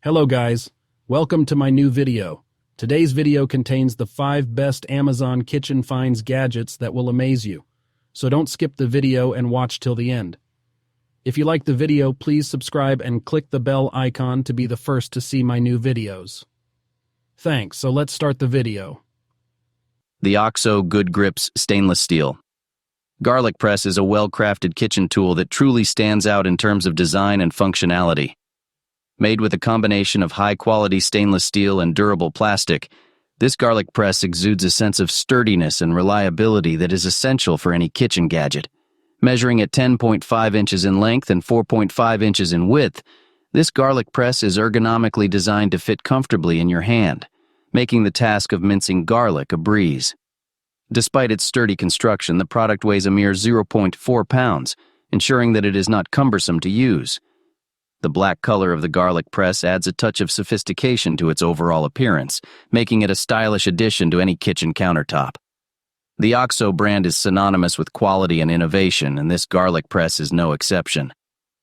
Hello guys, welcome to my new video. Today's video contains the 5 best Amazon kitchen finds gadgets that will amaze you. So don't skip the video and watch till the end. If you like the video, please subscribe and click the bell icon to be the first to see my new videos. Thanks, so let's start the video. The OXO Good Grips Stainless Steel. Garlic press is a well-crafted kitchen tool that truly stands out in terms of design and functionality. Made with a combination of high-quality stainless steel and durable plastic, this garlic press exudes a sense of sturdiness and reliability that is essential for any kitchen gadget. Measuring at 10.5 inches in length and 4.5 inches in width, this garlic press is ergonomically designed to fit comfortably in your hand, making the task of mincing garlic a breeze. Despite its sturdy construction, the product weighs a mere 0.4 pounds, ensuring that it is not cumbersome to use. The black color of the garlic press adds a touch of sophistication to its overall appearance, making it a stylish addition to any kitchen countertop. The OXO brand is synonymous with quality and innovation, and this garlic press is no exception.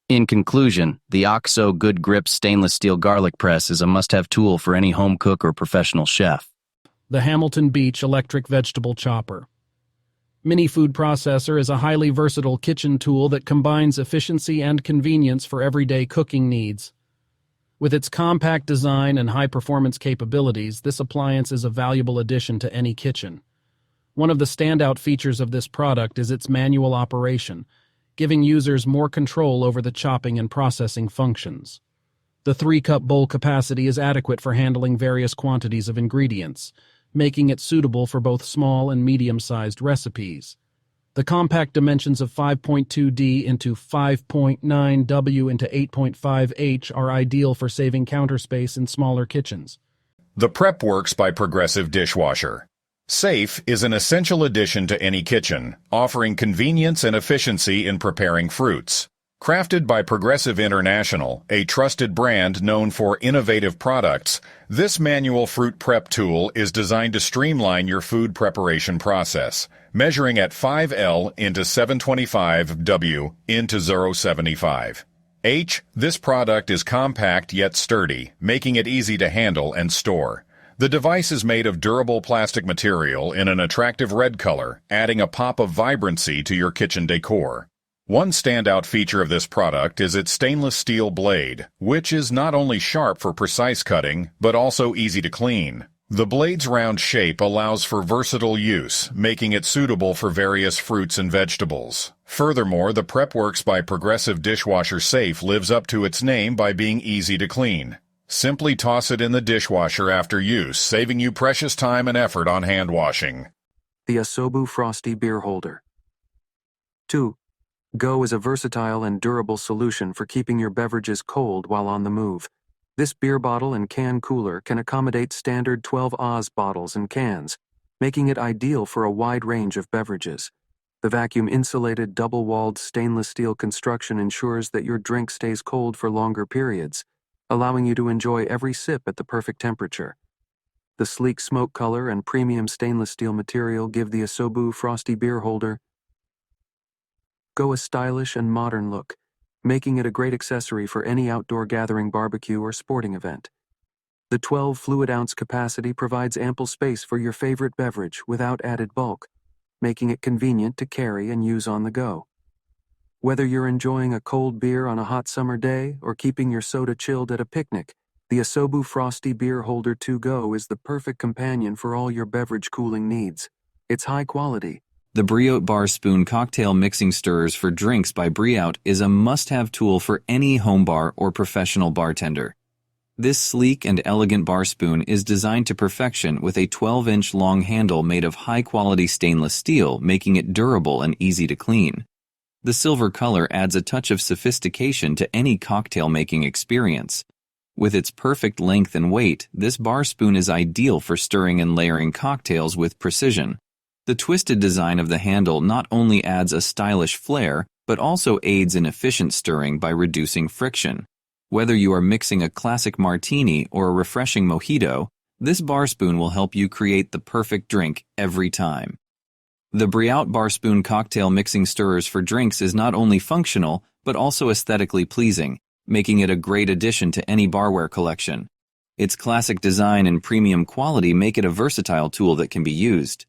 In conclusion, the OXO Good Grip Stainless Steel Garlic Press is a must-have tool for any home cook or professional chef. The Hamilton Beach Electric Vegetable Chopper. Mini Food Processor is a highly versatile kitchen tool that combines efficiency and convenience for everyday cooking needs. With its compact design and high-performance capabilities, this appliance is a valuable addition to any kitchen. One of the standout features of this product is its manual operation, giving users more control over the chopping and processing functions. The 3-cup bowl capacity is adequate for handling various quantities of ingredients, making it suitable for both small and medium-sized recipes. The compact dimensions of 5.2D into 5.9W into 8.5H are ideal for saving counter space in smaller kitchens. The Prep Works by Progressive Dishwasher. Safe is an essential addition to any kitchen, offering convenience and efficiency in preparing fruits. Crafted by Progressive International, a trusted brand known for innovative products, this manual fruit prep tool is designed to streamline your food preparation process, measuring at 5L into 725W into 0.75. This product is compact yet sturdy, making it easy to handle and store. The device is made of durable plastic material in an attractive red color, adding a pop of vibrancy to your kitchen decor. One standout feature of this product is its stainless steel blade, which is not only sharp for precise cutting, but also easy to clean. The blade's round shape allows for versatile use, making it suitable for various fruits and vegetables. Furthermore, the Prep Works by Progressive Dishwasher Safe lives up to its name by being easy to clean. Simply toss it in the dishwasher after use, saving you precious time and effort on hand washing. The Asobu Frosty Beer Holder. 2. Go is a versatile and durable solution for keeping your beverages cold while on the move. This beer bottle and can cooler can accommodate standard 12 Oz bottles and cans, making it ideal for a wide range of beverages. The vacuum-insulated, double-walled stainless steel construction ensures that your drink stays cold for longer periods, allowing you to enjoy every sip at the perfect temperature. The sleek smoke color and premium stainless steel material give the Asobu Frosty Beer Holder a stylish and modern look, making it a great accessory for any outdoor gathering, barbecue, or sporting event. The 12 fluid ounce capacity provides ample space for your favorite beverage without added bulk, making it convenient to carry and use on the go. Whether you're enjoying a cold beer on a hot summer day or keeping your soda chilled at a picnic, the Asobu Frosty Beer Holder 2Go is the perfect companion for all your beverage cooling needs. It's high quality. The Briout Bar Spoon Cocktail Mixing Stirrers for Drinks by Briout is a must-have tool for any home bar or professional bartender. This sleek and elegant bar spoon is designed to perfection with a 12-inch long handle made of high-quality stainless steel, making it durable and easy to clean. The silver color adds a touch of sophistication to any cocktail-making experience. With its perfect length and weight, this bar spoon is ideal for stirring and layering cocktails with precision. The twisted design of the handle not only adds a stylish flair, but also aids in efficient stirring by reducing friction. Whether you are mixing a classic martini or a refreshing mojito, this bar spoon will help you create the perfect drink every time. The Briout Bar Spoon Cocktail Mixing Stirrers for Drinks is not only functional, but also aesthetically pleasing, making it a great addition to any barware collection. Its classic design and premium quality make it a versatile tool that can be used